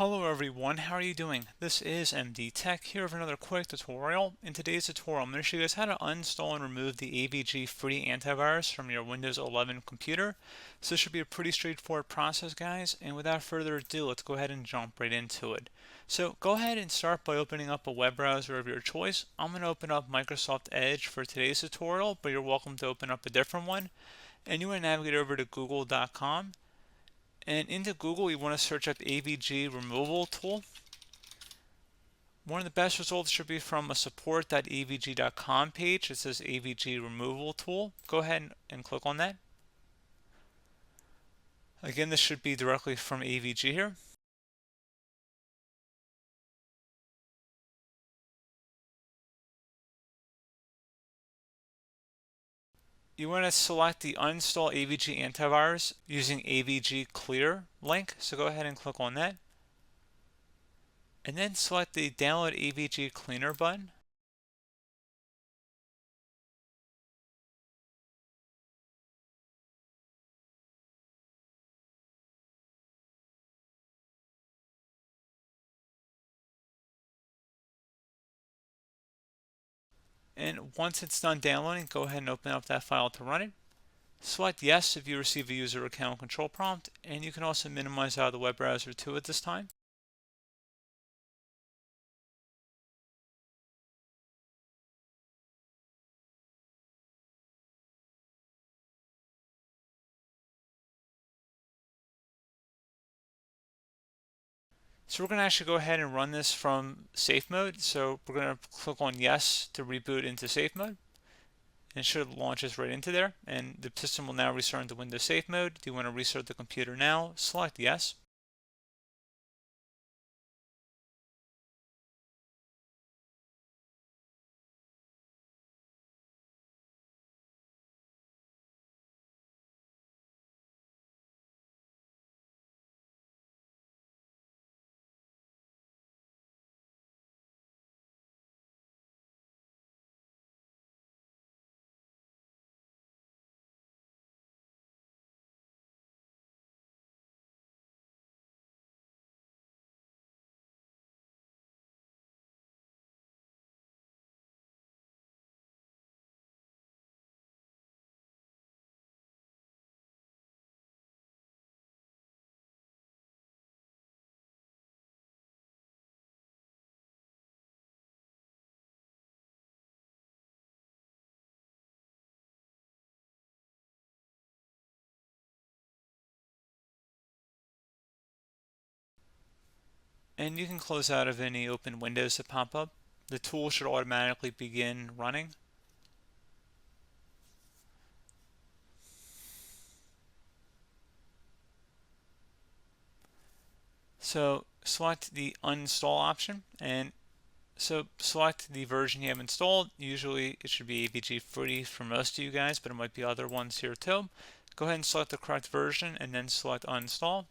Hello everyone, how are you doing? This is MD Tech here with another quick tutorial. In today's tutorial, I'm going to show you guys how to uninstall and remove the AVG free antivirus from your Windows 11 computer. So this should be a pretty straightforward process, guys, and without further ado, let's go ahead and jump right into it. So go ahead and start by opening up a web browser of your choice. I'm going to open up Microsoft Edge for today's tutorial, but you're welcome to open up a different one. And you want to navigate over to google.com. And into Google, you want to search up Avg Removal Tool. One of the best results should be from a support.avg.com page. It says Avg Removal Tool. Go ahead and click on that. Again, this should be directly from AVG here. You want to select the Uninstall AVG Antivirus using AVG Clear link. So go ahead and click on that. And then select the Download AVG Cleaner button. And once it's done downloading, go ahead and open up that file to run it. Select yes if you receive a user account control prompt, and you can also minimize out of the web browser too at this time. So we're going to actually go ahead and run this from safe mode. So we're going to click on yes to reboot into safe mode. And it should launch us right into there. And the system will now restart into Windows safe mode. Do you want to restart the computer now? Select yes. And you can close out of any open windows that pop up. The tool should automatically begin running. So select the uninstall option, and so select the version you have installed. Usually it should be AVG free for most of you guys, but it might be other ones here too. Go ahead and select the correct version and then select uninstall.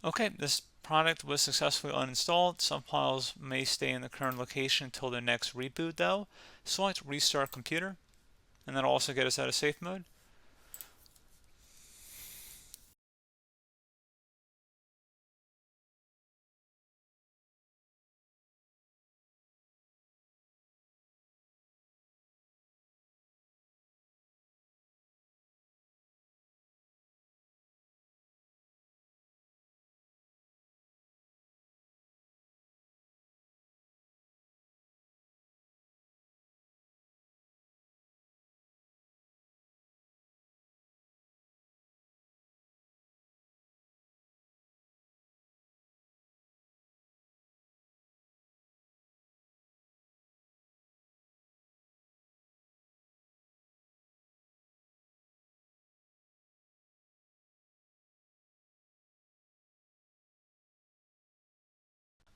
Okay, this product was successfully uninstalled. Some files may stay in the current location until the next reboot though. Select Restart Computer, and that'll also get us out of safe mode.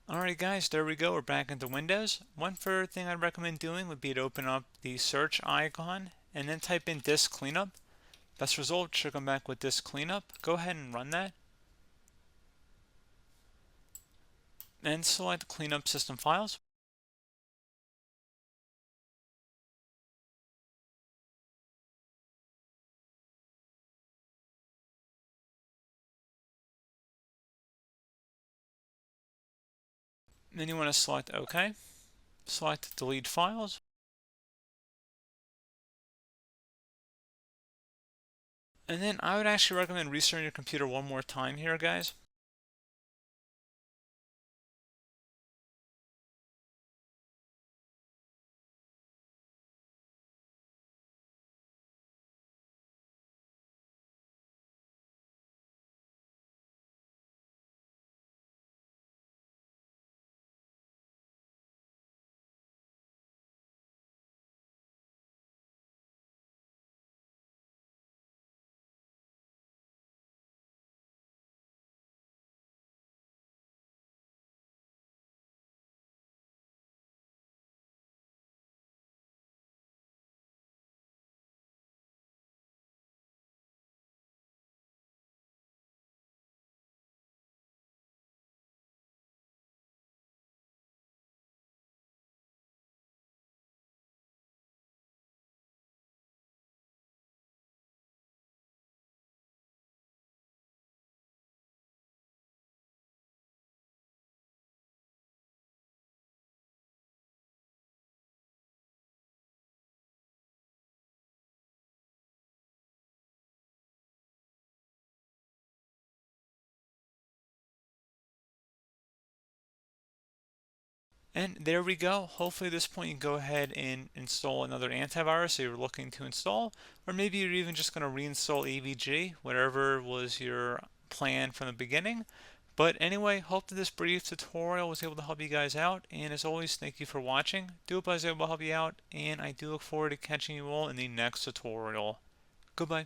Alright guys, there we go. We're back into Windows. One further thing I'd recommend doing would be to open up the search icon and then type in disk cleanup. Best result should come back with disk cleanup. Go ahead and run that. Then select cleanup system files. Then you want to select OK. Select delete files. And then I would actually recommend restarting your computer one more time here, guys. And there we go. Hopefully at this point you can go ahead and install another antivirus that you're looking to install, or maybe you're even just going to reinstall AVG, whatever was your plan from the beginning. But anyway, hope that this brief tutorial was able to help you guys out. And as always, thank you for watching. Do hope I was able to help you out, and I do look forward to catching you all in the next tutorial. Goodbye.